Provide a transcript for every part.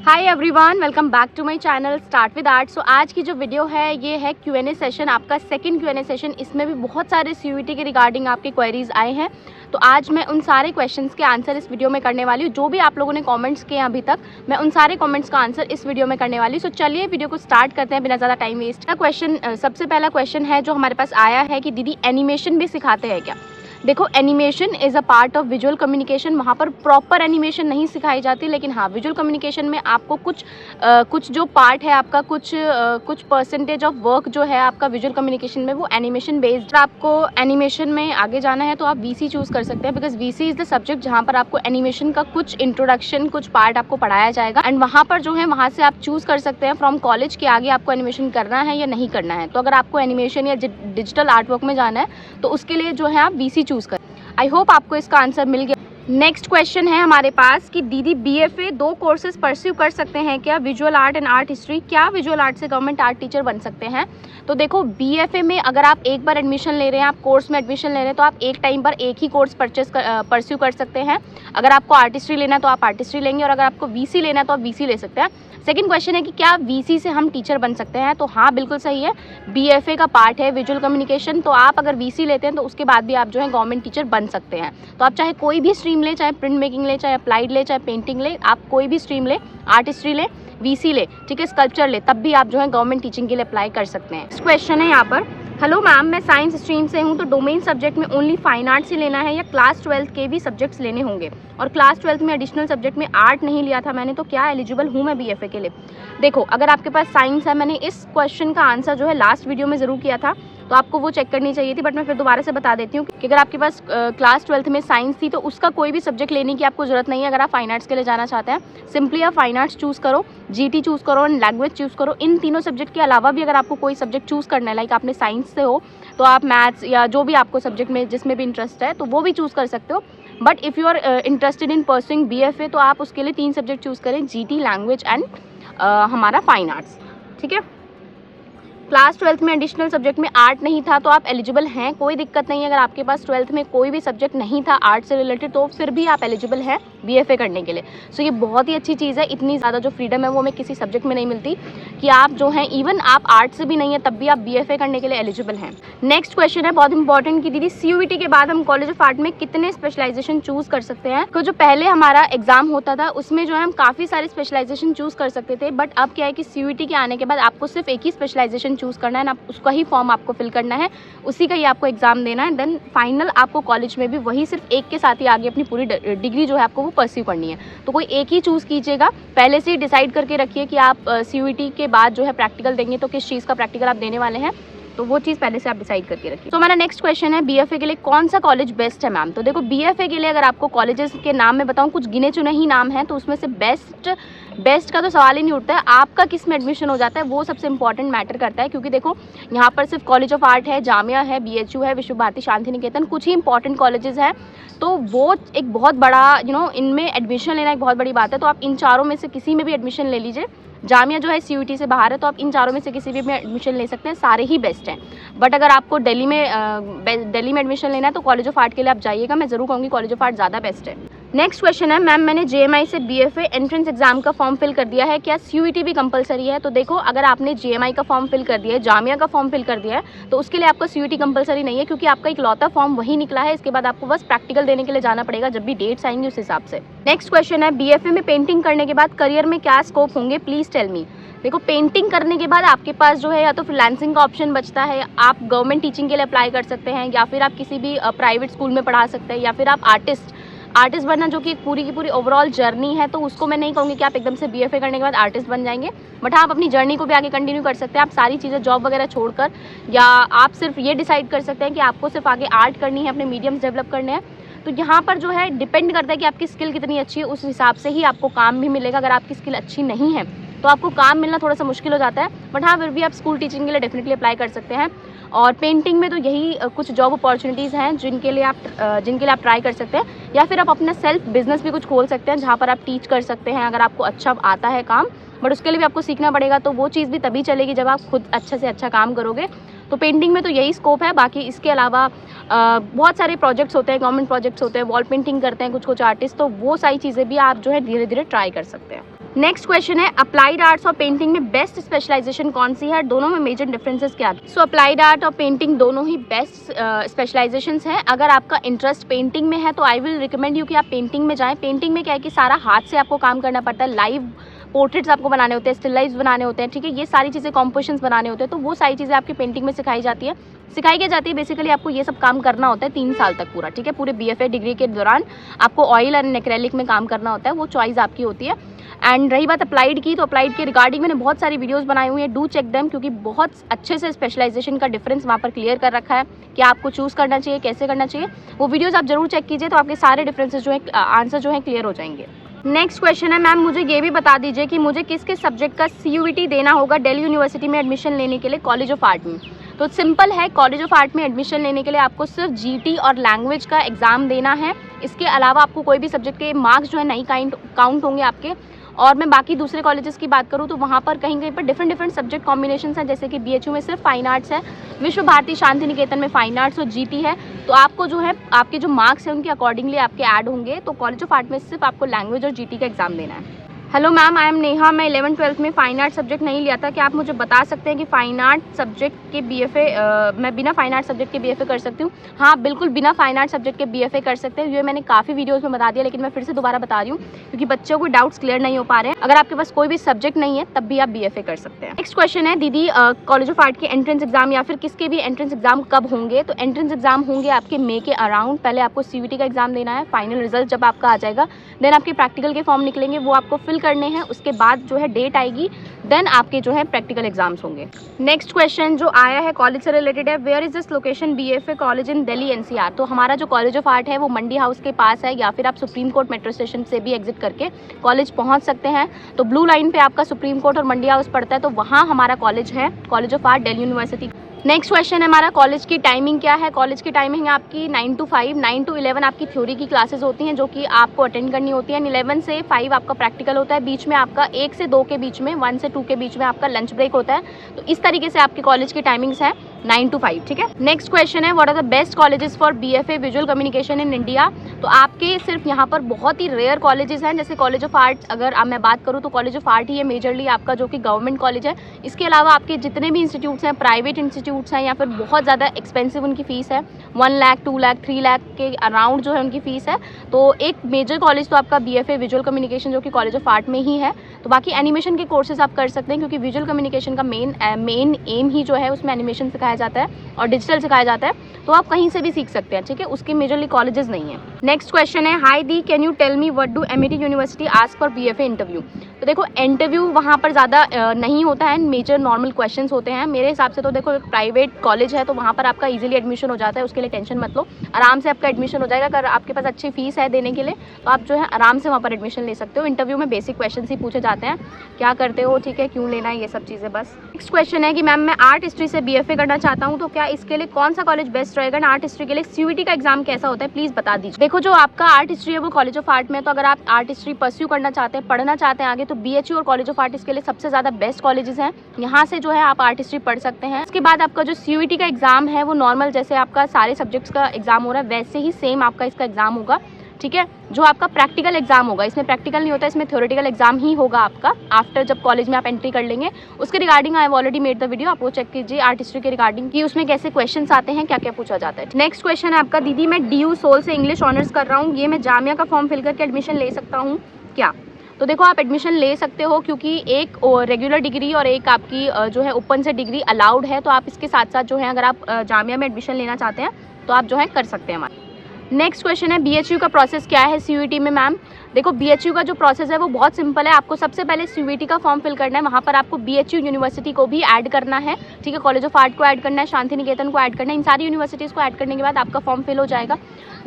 Hi everyone, welcome back to my channel start with art. So आज की जो video है ये है Q&A सेशन, आपका सेकंड Q&A सेशन। इसमें भी बहुत सारे CUET के रिगार्डिंग आपके क्वेरीज आए हैं, तो आज मैं उन सारे क्वेश्चंस के आंसर इस वीडियो में करने वाली हूँ। जो भी आप लोगों ने कमेंट्स किए अभी तक, मैं उन सारे कमेंट्स का आंसर इस वीडियो में करने वाली हूँ। सो चलिए वीडियो को स्टार्ट करते हैं बिना ज़्यादा टाइम वेस्ट। सबसे पहला क्वेश्चन है जो हमारे पास आया है कि दीदी एनिमेशन भी सिखाते हैं क्या। देखो, animation is a part of visual communication. वहाँ पर प्रॉपर एनिमेशन नहीं सिखाई जाती, लेकिन हाँ, विजुअल कम्युनिकेशन में आपको कुछ जो पार्ट है आपका, कुछ परसेंटेज ऑफ वर्क जो है आपका विजुअल कम्युनिकेशन में, वो एनिमेशन बेस्ड। आपको एनिमेशन में आगे जाना है तो आप VC चूज़ कर सकते हैं, because VC is the subject जहाँ पर आपको एनिमेशन का कुछ इंट्रोडक्शन, कुछ पार्ट आपको पढ़ाया जाएगा। एंड वहाँ पर जो है, वहाँ से आप चूज़ कर सकते हैं फ्रॉम कॉलेज के आगे आपको एनिमेशन करना है या नहीं करना है। तो अगर आपको एनिमेशन या डिजिटल आर्ट वर्क में जाना है तो उसके लिए जो है आप VC चूज़ करें। आई होप आपको इसका आंसर मिल गया। नेक्स्ट क्वेश्चन है हमारे पास कि दीदी BFA 2 कोर्सेज परस्यू कर सकते हैं क्या, visual art and art history. क्या विजुअल आर्ट से गवर्नमेंट आर्ट टीचर बन सकते हैं? तो देखो, BFA में अगर आप एक बार एडमिशन ले रहे हैं, आप कोर्स में एडमिशन ले रहे हैं, तो आप एक टाइम पर एक ही कोर्स परस्यू कर सकते हैं। अगर आपको आर्ट हिस्ट्री लेना है तो आप आर्ट हिस्ट्री लेंगे, और अगर आपको VC लेना है तो आप VC ले सकते हैं। सेकंड क्वेश्चन है कि क्या VC से हम टीचर बन सकते हैं। तो हाँ, बिल्कुल सही है। BFA का पार्ट है विजुअल कम्युनिकेशन, तो आप अगर VC लेते हैं तो उसके बाद भी आप जो है गवर्नमेंट टीचर बन सकते हैं। तो आप चाहे कोई भी स्ट्रीम ले, चाहे प्रिंट मेकिंग ले, चाहे अप्लाइड ले, चाहे पेंटिंग ले, आप कोई भी स्ट्रीम ले, आर्ट हिस्ट्री ले, VC ले, ठीक है, स्कल्पचर ले, तब भी आप जो है गवर्नमेंट टीचिंग के लिए अप्लाई कर सकते हैं। नेक्स्ट क्वेश्चन है यहाँ पर, हेलो मैम, मैं साइंस स्ट्रीम से हूँ, तो डोमेन सब्जेक्ट में ओनली फाइन आर्ट्स ही लेना है या क्लास 12 के भी सब्जेक्ट्स लेने होंगे, और क्लास 12 में एडिशनल सब्जेक्ट में आर्ट नहीं लिया था मैंने, तो क्या एलिजिबल हूँ मैं BFA के लिए। देखो, अगर आपके पास साइंस है, मैंने इस क्वेश्चन का आंसर जो है लास्ट वीडियो में ज़रूर किया था, तो आपको वो चेक करनी चाहिए थी, बट मैं फिर दोबारा से बता देती हूँ कि अगर आपके पास क्लास 12 में साइंस थी तो उसका कोई भी सब्जेक्ट लेने की आपको ज़रूरत नहीं है। अगर आप फाइन आर्ट्स के लिए जाना चाहते हैं, सिंपली आप फाइन आर्ट्स चूज़ करो, GT चूज़ करो, लैंग्वेज चूज़ करो। इन तीनों सब्जेक्ट के अलावा भी अगर आपको कोई सब्जेक्ट चूज़ करना है, लाइक आपने साइंस से हो तो आप मैथ्स या जो भी आपको सब्जेक्ट में जिसमें भी इंटरेस्ट है तो वो भी चूज़ कर सकते हो। But if you are interested in pursuing BFA तो आप उसके लिए 3 सब्जेक्ट चूज़ करें, GT, लैंग्वेज एंड हमारा फाइन आर्ट्स, ठीक है। क्लास 12 में एडिशनल सब्जेक्ट में आर्ट नहीं था तो आप एलिजिबल हैं, कोई दिक्कत नहीं है। अगर आपके पास 12th में कोई भी सब्जेक्ट नहीं था आर्ट से रिलेटेड, तो फिर भी आप एलिजिबल हैं BFA करने के लिए। सो ये बहुत ही अच्छी चीज़ है। इतनी ज़्यादा जो फ्रीडम है वो हमें किसी सब्जेक्ट में नहीं मिलती, कि आप जो हैं, इवन आप आर्ट से भी नहीं है तब भी आप BFA करने के लिए एलिजिबल हैं। नेक्स्ट क्वेश्चन है बहुत इंपॉर्टेंट कि दीदी CUET के बाद हम कॉलेज ऑफ आर्ट में कितने स्पेशलाइजेशन चूज़ कर सकते हैं। तो जो पहले हमारा एग्जाम होता था उसमें जो है हम काफ़ी सारे स्पेशलाइजेशन चूज़ कर सकते थे, बट अब क्या है कि CUET के आने के बाद आपको सिर्फ एक ही स्पेशलाइजेशन चूज़ करना है, उसका ही फॉर्म आपको फिल करना है, उसी का ही आपको एग्जाम देना है, देन फाइनल आपको कॉलेज में भी वही सिर्फ एक के साथ ही आगे अपनी पूरी डिग्री जो है आपको वो परस्यू करनी है। तो कोई एक ही चूज़ कीजिएगा, पहले से ही डिसाइड करके रखिए कि आप CUET के बाद जो है प्रैक्टिकल देंगे तो किस चीज़ का प्रैक्टिकल आप देने वाले हैं, तो वो चीज़ पहले से आप डिसाइड करके रखिए। तो हमारा नेक्स्ट क्वेश्चन है, BFA के लिए कौन सा कॉलेज बेस्ट है मैम। तो देखो, BFA के लिए अगर आपको कॉलेजेस के नाम में बताऊं, कुछ गिने चुने ही नाम हैं, तो उसमें से बेस्ट का तो सवाल ही नहीं उठता है। आपका किस में एडमिशन हो जाता है वो सबसे इंपॉर्टेंट मैटर करता है, क्योंकि देखो यहाँ पर सिर्फ कॉलेज ऑफ आर्ट है, जामिया है, BHU है, विश्व भारती शांति निकेतन, कुछ ही इंपॉर्टेंट कॉलेजेस हैं, तो वो एक बहुत बड़ा इनमें एडमिशन लेना एक बहुत बड़ी बात है। तो आप इन चारों में से किसी में भी एडमिशन ले लीजिए। जामिया जो है CUET से बाहर है, तो आप इन चारों में से किसी भी में एडमिशन ले सकते हैं, सारे ही बेस्ट हैं। बट अगर आपको दिल्ली में एडमिशन लेना है तो कॉलेज ऑफ आर्ट के लिए आप जाइएगा, मैं ज़रूर कहूँगी कॉलेज ऑफ आर्ट ज़्यादा बेस्ट है। नेक्स्ट क्वेश्चन है, मैम मैंने JMI से BFA एंट्रेंस एग्जाम का फॉर्म फिल कर दिया है, क्या CUET भी कंपलसरी है। तो देखो, अगर आपने JMI का फॉर्म फिल कर दिया है, जामिया का फॉर्म फिल कर दिया है, तो उसके लिए आपका CUET कंपलसरी नहीं है, क्योंकि आपका इकलौता फॉर्म वही निकला है। इसके बाद आपको बस प्रैक्टिकल देने के लिए जाना पड़ेगा, जब भी डेट्स आएंगी उस हिसाब से। नेक्स्ट क्वेश्चन है, BFA में पेंटिंग करने के बाद करियर में क्या स्कोप होंगे, प्लीज़ टेल मी। देखो, पेंटिंग करने के बाद आपके पास जो है या तो फ्रीलांसिंग का ऑप्शन बचता है, आप गवर्नमेंट टीचिंग के लिए अप्लाई कर सकते हैं, या फिर आप किसी भी प्राइवेट स्कूल में पढ़ा सकते हैं, या फिर आप आर्टिस्ट बनना, जो कि एक पूरी की पूरी ओवरऑल जर्नी है। तो उसको मैं नहीं कहूँगी कि आप एकदम से BFA करने के बाद आर्टिस्ट बन जाएंगे, बट हाँ, आप अपनी जर्नी को भी आगे कंटिन्यू कर सकते हैं। आप सारी चीज़ें जॉब वगैरह छोड़कर, या आप सिर्फ ये डिसाइड कर सकते हैं कि आपको सिर्फ आगे आर्ट करनी है, अपने मीडियम्स डेवलप करने हैं। तो यहाँ पर जो है डिपेंड करता है कि आपकी स्किल कितनी अच्छी है, उस हिसाब से ही आपको काम भी मिलेगा। अगर आपकी स्किल अच्छी नहीं है तो आपको काम मिलना थोड़ा सा मुश्किल हो जाता है, बट हाँ, फिर भी आप स्कूल टीचिंग के लिए डेफिनेटली अप्लाई कर सकते हैं। और पेंटिंग में तो यही कुछ जॉब अपॉर्चुनिटीज़ हैं जिनके लिए आप ट्राई कर सकते हैं, या फिर आप अपना सेल्फ बिजनेस भी कुछ खोल सकते हैं जहाँ पर आप टीच कर सकते हैं, अगर आपको अच्छा आता है काम। बट उसके लिए भी आपको सीखना पड़ेगा, तो वो चीज़ भी तभी चलेगी जब आप खुद अच्छे से अच्छा काम करोगे। तो पेंटिंग में तो यही स्कोप है। बाकी इसके अलावा बहुत सारे प्रोजेक्ट्स होते हैं, गवर्नमेंट प्रोजेक्ट्स होते हैं, वॉल पेंटिंग करते हैं कुछ आर्टिस्ट, तो वो सारी चीज़ें भी आप जो है धीरे धीरे ट्राई कर सकते हैं। नेक्स्ट क्वेश्चन है अप्लाइड आर्ट्स और पेंटिंग में बेस्ट स्पेशलाइजेशन कौन सी है, दोनों में मेजर डिफरेंसेस क्या है। सो अप्लाइड आर्ट और पेंटिंग दोनों ही बेस्ट स्पेशलाइजेशंस हैं। अगर आपका इंटरेस्ट पेंटिंग में है तो आई विल रिकमेंड यू कि आप पेंटिंग में जाएं। पेंटिंग में क्या है कि सारा हाथ से आपको काम करना पड़ता है, लाइव पोर्ट्रेट्स आपको बनाने होते हैं, स्टिल लाइव्स बनाने होते हैं, ठीक है, ये सारी चीज़ें कॉम्पोजिशंस बनाने होते हैं, तो वो सारी चीज़ें आपकी पेंटिंग में सिखाई जाती है। बेसिकली आपको ये सब काम करना होता है 3 साल तक पूरा, ठीक है, पूरे BFA डिग्री के दौरान आपको ऑयल एंड एक्रेलिक में काम करना होता है, वो चॉइस आपकी होती है। एंड रही बात अप्लाइड की, तो अप्लाइड के रिगार्डिंग मैंने बहुत सारी वीडियोस बनाई हुई है, डू चेक देम, क्योंकि बहुत अच्छे से स्पेशलाइजेशन का डिफरेंस वहाँ पर क्लियर कर रखा है कि आपको चूज़ करना चाहिए, कैसे करना चाहिए। वो वीडियोस आप जरूर चेक कीजिए, तो आपके सारे डिफरेंसेस जो है, आंसर जो है क्लियर हो जाएंगे। नेक्स्ट क्वेश्चन है मैम मुझे ये भी बता दीजिए कि मुझे किस किस सब्जेक्ट का CUET देना होगा दिल्ली यूनिवर्सिटी में एडमिशन लेने के लिए कॉलेज ऑफ आर्ट में। तो सिंपल है, कॉलेज ऑफ आर्ट में एडमिशन लेने के लिए आपको सिर्फ GT और लैंग्वेज का एग्ज़ाम देना है। इसके अलावा आपको कोई भी सब्जेक्ट के मार्क्स जो है नहीं काउंट होंगे आपके। और मैं बाकी दूसरे कॉलेजेस की बात करूँ तो वहाँ पर कहीं कहीं पर डिफरेंट सब्जेक्ट कॉम्बिनेशंस हैं, जैसे कि BHU में सिर्फ फाइन आर्ट्स है, विश्व भारती शांति निकेतन में फाइन आर्ट्स और GT है। तो आपको जो है आपके जो मार्क्स हैं उनके अकॉर्डिंगली आपके ऐड होंगे। तो कॉलेज ऑफ आर्ट में सिर्फ आपको लैंग्वेज और GT का एग्जाम देना है। Hello ma'am, I am Neha, मैं 11th-12th में फ़ाइन आर्ट सब्जेक्ट नहीं लिया था, क्या आप मुझे बता सकते हैं कि फ़ाइन आर्ट सब्जेक्ट के BFA मैं बिना फ़ाइन आर्ट सब्जेक्ट के BFA कर सकती हूँ। हाँ बिल्कुल, बिना फ़ाइन आर्ट सब्जेक्ट के BFA कर सकते हैं। ये मैंने काफ़ी वीडियोस में बता दिया, लेकिन मैं फिर से दोबारा बता रही हूँ क्योंकि बच्चों को डाउट्स क्लियर नहीं हो पा रहे हैं। अगर आपके पास कोई भी सब्जेक्ट नहीं है तब भी आप BFA कर सकते हैं। नेक्स्ट क्वेश्चन है दीदी, कॉलेज ऑफ आर्ट के एंट्रेंस एग्जाम या फिर किसके भी एंट्रेंस एग्जाम कब होंगे। तो एंट्रेंस एग्जाम होंगे आपके मई के अराउंड। पहले आपको CUET का एग्जाम देना है, फाइनल रिजल्ट जब आपका आ जाएगा देन आपके प्रैक्टिकल के फॉर्म निकलेंगे, वो आपको फिल करने हैं। उसके बाद जो है डेट आएगी, देन आपके जो है प्रैक्टिकल एग्जाम्स होंगे। नेक्स्ट क्वेश्चन जो आया है कॉलेज से रिलेटेड है, where is this location BFA college in Delhi NCR। तो हमारा जो कॉलेज ऑफ आर्ट है वो मंडी हाउस के पास है, या फिर आप सुप्रीम कोर्ट मेट्रो स्टेशन से भी एग्जिट करके कॉलेज पहुंच सकते हैं। तो ब्लू लाइन पे आपका सुप्रीम कोर्ट और मंडी हाउस पड़ता है, तो वहाँ हमारा कॉलेज है, college of art Delhi university. Next question है हमारा, कॉलेज की टाइमिंग क्या है। कॉलेज की टाइमिंग है आपकी 9 to 5, 9 to 11 आपकी थ्योरी की क्लासेस होती हैं जो कि आपको अटेंड करनी होती है। 11 से 5 आपका प्रैक्टिकल होता है, बीच में आपका 1 से 2 के बीच में, 1 से 2 के बीच में आपका लंच ब्रेक होता है। तो इस तरीके से आपकी कॉलेज की टाइमिंग्स है 9 to 5, ठीक है। नेक्स्ट क्वेश्चन है, what are the best colleges for BFA visual communication in India. तो आपके सिर्फ यहाँ पर बहुत ही रेयर कॉलेजेस हैं, जैसे कॉलेज ऑफ आर्ट अगर मैं बात करूँ तो कॉलेज ऑफ आर्ट ही है मेजरली आपका, जो कि गवर्नमेंट कॉलेज है। इसके अलावा आपके जितने भी इंस्टीट्यूट्स हैं, प्राइवेट इंस्टीट्यूट्स हैं या फिर बहुत ज़्यादा एक्सपेंसिव उनकी फ़ीस है, 1 लाख 2 लाख 3 लाख के अराउंड जो है उनकी फ़ीस है। तो एक मेजर कॉलेज तो आपका BFA विजुअल कम्युनिकेशन जो कि कॉलेज ऑफ आर्ट में ही है। तो बाकी एनिमेशन के कोर्सेज आप कर सकते हैं, क्योंकि विजुअल कम्युनिकेशन का मेन एम ही जो है उसमें एनिमेशन सिखाया जाता है और डिजिटल सिखाया जाता है। तो आप कहीं से भी सीख सकते हैं, ठीक है, उसके मेजरली कॉलेजेस नहीं है। नेक्स्ट क्वेश्चन है, hi di, can you tell me what do MIT university ask for BFA interview. तो देखो इंटरव्यू वहाँ पर ज़्यादा नहीं होता है, मेजर नॉर्मल क्वेश्चंस होते हैं मेरे हिसाब से। तो देखो एक प्राइवेट कॉलेज है तो वहाँ पर आपका इजीली एडमिशन हो जाता है, उसके लिए टेंशन मत लो, आराम से आपका एडमिशन हो जाएगा। अगर आपके पास अच्छी फीस है देने के लिए तो आप जो है आराम से वहाँ पर एडमिशन ले सकते हो। इंटरव्यू में बेसिक क्वेश्चन ही पूछे जाते हैं, क्या करते हो, ठीक है, क्यों लेना है, ये सब चीज़ें बस। नेक्स्ट क्वेश्चन है कि मैम मैं आर्ट हिस्ट्री से BFA करना चाहता हूँ, तो क्या इसके लिए कौन सा कॉलेज बेस्ट रहेगा। आर्ट हिस्ट्री के लिए CUET का एग्जाम कैसा होता है प्लीज़ बता दीजिए। देखो जो आपका आर्ट हिस्ट्री है वो कॉलेज ऑफ आर्ट में है, तो अगर आप आर्ट हिस्ट्री परस्यू करना चाहते हैं, पढ़ना चाहते हैं आगे, तो BHU और कॉलेज ऑफ आर्ट इसके लिए सबसे ज़्यादा बेस्ट कॉलेजेस हैं। यहाँ से जो है आप आर्ट हिस्ट्री पढ़ सकते हैं। इसके बाद आपका जो CUET का एग्जाम है वो नॉर्मल जैसे आपका सारे सब्जेक्ट्स का एग्जाम हो रहा है वैसे ही सेम आपका इसका एग्जाम होगा, ठीक है। जो आपका प्रैक्टिकल एग्जाम होगा, इसमें प्रैक्टिकल नहीं होता, इसमें थ्योरेटिकल एग्जाम ही होगा आपका आफ्टर जब कॉलेज में आप एंट्री कर लेंगे। उसके regarding I have already made the video, आप वो चेक कीजिए आर्ट हिस्ट्री के रिगार्डिंग कि उसमें कैसे क्वेश्चंस आते हैं, क्या क्या पूछा जाता है। नेक्स्ट क्वेश्चन है आपका, दीदी मैं DU सोल से इंग्लिश ऑनर्स कर रहा हूँ, ये मैं जामिया का फॉर्म फिल करके एडमिशन ले सकता हूँ क्या। तो देखो आप एडमिशन ले सकते हो, क्योंकि एक रेगुलर डिग्री और एक आपकी जो है ओपन से डिग्री अलाउड है। तो आप इसके साथ साथ जो है अगर आप जामिया में एडमिशन लेना चाहते हैं तो आप जो है कर सकते हैं हमारे। नेक्स्ट क्वेश्चन है, BHU का प्रोसेस क्या है CUET में मैम। देखो BHU का जो प्रोसेस है वो बहुत सिंपल है। आपको सबसे पहले CUET का फॉर्म फिल करना है, वहाँ पर आपको BHU यूनिवर्सिटी को भी ऐड करना है, ठीक है, कॉलेज ऑफ आर्ट को ऐड करना है, शांति निकेतन को ऐड करना है। इन सारी यूनिवर्सिटीज़ को ऐड करने के बाद आपका फॉर्म फिल हो जाएगा।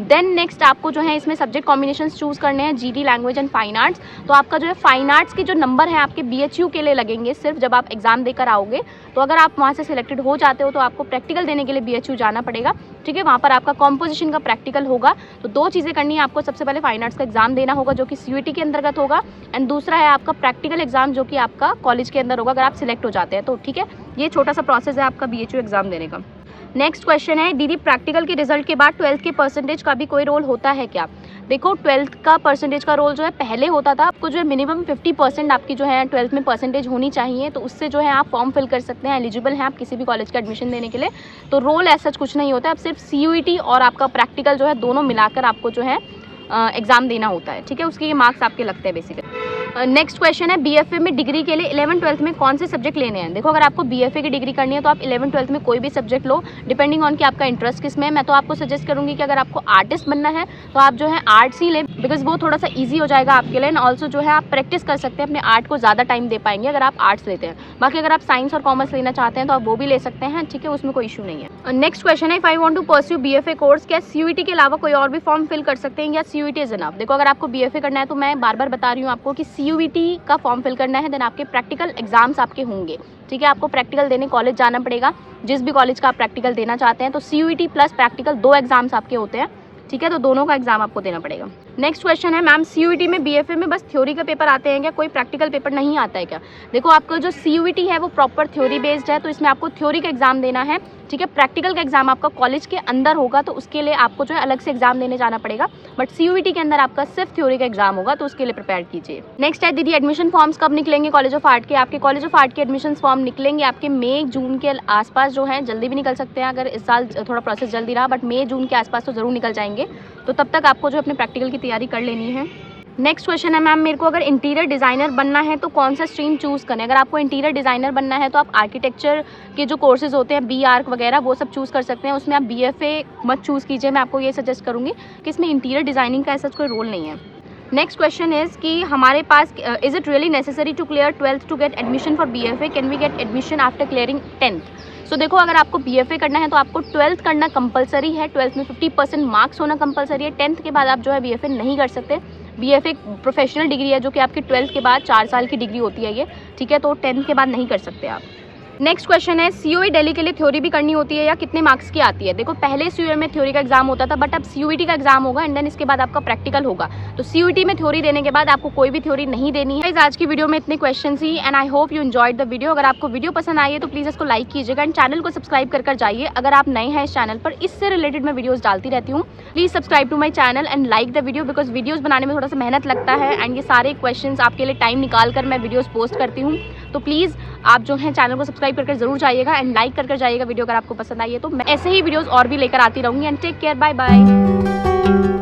देन नेक्स्ट आपको जो है इसमें सब्जेक्ट कॉम्बिनेशन चूज़ करने हैं, GT language and fine arts. तो आपका जो है फाइन आर्ट्स के जो नंबर हैं आपके BHU के लिए लगेंगे सिर्फ जब आप एग्जाम देकर आओगे। तो अगर आप वहाँ से सिलेक्टेड हो जाते हो तो आपको प्रैक्टिकल देने के लिए BHU जाना पड़ेगा, ठीक है। वहाँ पर आपका कॉम्पोजिशन का प्रैक्टिकल होगा। तो 2 चीज़ें करनी है आपको, सबसे पहले फाइन आर्ट्स का एग्जाम देना होगा जो कि CUET के अंतर्गत होगा, एंड दूसरा है आपका प्रैक्टिकल एग्जाम जो कि आपका कॉलेज के अंदर होगा अगर आप सिलेक्ट हो जाते हैं तो, ठीक है। ये छोटा सा प्रोसेस है आपका BHU एग्जाम देने का। नेक्स्ट क्वेश्चन है, दीदी प्रैक्टिकल के रिजल्ट के बाद 12th के परसेंटेज का भी कोई रोल होता है क्या। देखो 12th का परसेंटेज का रोल जो है पहले होता था, आपको जो है मिनिमम 50% आपकी जो है 12th में परसेंटेज होनी चाहिए, तो उससे जो है आप फॉर्म फिल कर सकते हैं, एलिजिबल हैं आप किसी भी कॉलेज का एडमिशन देने के लिए। तो रोल ऐसा कुछ नहीं होता है, आप सिर्फ CUET और आपका प्रैक्टिकल जो है दोनों मिलाकर आपको जो है एग्ज़ाम देना होता है, ठीक है। उसके ये मार्क्स आपके लगते हैं बेसिकली। नेक्स्ट क्वेश्चन है, BFA में डिग्री के लिए 11th-12th में कौन से सब्जेक्ट लेने हैं। देखो अगर आपको BFA की डिग्री करनी है तो आप 11th-12th में कोई भी सब्जेक्ट लो, डिपेंडिंग ऑन कि आपका इंटरेस्ट किस में है। मैं तो आपको सजेस्ट करूँगी कि अगर आपको आर्टिस्ट बनना है तो आप जो है आर्ट्स ही लें, बिकॉज वो थोड़ा सा ईजी हो जाएगा आपके लिए, एंड ऑल्सो जो है आप प्रैक्टिस कर सकते हैं, अपने आर्ट को ज़्यादा टाइम दे पाएंगे अगर आप आर्ट्स लेते हैं। बाकी अगर आप साइंस और कॉमर्स लेना चाहते हैं तो आप वो भी ले सकते हैं, ठीक है, उसमें कोई इशू नहीं है। नेक्स्ट क्वेश्चन है, if I want to pursue BFA course, क्या CUET के अलावा कोई और भी फॉर्म फिल कर सकते हैं या CUET इज इनफ। देखो अगर आपको BFA करना है तो मैं बार बार बता रही हूँ आपको कि CUET का फॉर्म फिल करना है, देन आपके प्रैक्टिकल एग्जाम्स आपके होंगे, ठीक है। आपको प्रैक्टिकल देने कॉलेज जाना पड़ेगा, जिस भी कॉलेज का आप प्रैक्टिकल देना चाहते हैं। तो CUET प्लस प्रैक्टिकल 2 एग्जाम्स आपके होते हैं, ठीक है, तो दोनों का एग्जाम आपको देना पड़ेगा। नेक्स्ट क्वेश्चन है, मैम CUET में BFA में बस थ्योरी का पेपर आते हैं क्या, कोई प्रैक्टिकल पेपर नहीं आता है क्या। देखो आपका जो CUET है वो प्रॉपर थ्योरी बेस्ड है, तो इसमें आपको थ्योरी का एग्जाम देना है, ठीक है। प्रैक्टिकल का एग्जाम आपका कॉलेज के अंदर होगा, तो उसके लिए आपको जो है अलग से एग्जाम देने जाना पड़ेगा, बट CUET के अंदर आपका सिर्फ थ्योरी का एग्जाम होगा, तो उसके लिए प्रिपेयर कीजिए। नेक्स्ट है, दीदी एडमिशन फॉर्म्स कब निकलेंगे कॉलेज ऑफ आर्ट के। आपके कॉलेज ऑफ आर्ट के एडमिशन फॉर्म निकलेंगे आपके मई जून के आसपास जो है, जल्दी भी निकल सकते हैं अगर इस साल थोड़ा प्रोसेस जल्दी रहा, बट मई जून के आसपास तो ज़रूर निकल जाएंगे, तो तब तक आपको जो अपने प्रैक्टिकल की तैयारी कर लेनी है। नेक्स्ट क्वेश्चन है, मैम मेरे को अगर इंटीरियर डिज़ाइनर बनना है तो कौन सा स्ट्रीम चूज़ करें। अगर आपको इंटीरियर डिज़ाइनर बनना है तो आप आर्किटेक्चर के जो कोर्सेज होते हैं, BArch वगैरह, वो सब चूज़ कर सकते हैं। उसमें आप BFA मत चूज़ कीजिए, मैं आपको ये सजेस्ट करूँगी कि इसमें इंटीरियर डिज़ाइनिंग का ऐसा कोई रोल नहीं है। नेक्स्ट क्वेश्चन इज़ कि हमारे पास is it really necessary to clear 12th to get admission for BFA, can we get admission after clearing 10th। So देखो अगर आपको BFA करना है तो आपको 12th करना कंपलसरी है, 12th में 50% मार्क्स होना कंपलसरी है। 10th के बाद आप जो है BFA नहीं कर सकते। BFA प्रोफेशनल डिग्री है जो कि आपकी 12th के बाद 4 साल की डिग्री होती है ये, ठीक है, तो 10th के बाद नहीं कर सकते आप। नेक्स्ट क्वेश्चन है, COE दिल्ली के लिए थ्योरी भी करनी होती है या कितने मार्क्स की आती है। देखो पहले COE में थ्योरी का एग्जाम होता था, बट अब CUET का एग्जाम होगा एंड देन इसके बाद आपका प्रैक्टिकल होगा। तो CUET में थ्योरी देने के बाद आपको कोई भी थ्योरी नहीं देनी है। आज की वीडियो में इतने question he, and I hope you enjoyed the video. अगर आपको वीडियो पसंद आई है तो प्लीज़ इसको लाइक कीजिएगा एंड चैनल को सब्सक्राइब कर जाइए। अगर आप नए हैं इस चैनल पर, इससे रिलेटेड मैं वीडियोज़ डालती रहती हूँ। Please subscribe to my channel and like the video, because videos बनाने में थोड़ा सा मेहनत लगता है एंड ये सारे क्वेश्चन आपके लिए टाइम निकाल कर मैं वीडियोज़ पोस्ट करती हूँ। तो प्लीज़ आप जो है चैनल को सब्सक्राइब करके ज़रूर जाइएगा एंड लाइक कर जाइएगा वीडियो अगर आपको पसंद आई है तो। मैं ऐसे ही वीडियोस और भी लेकर आती रहूँगी and take care, bye bye.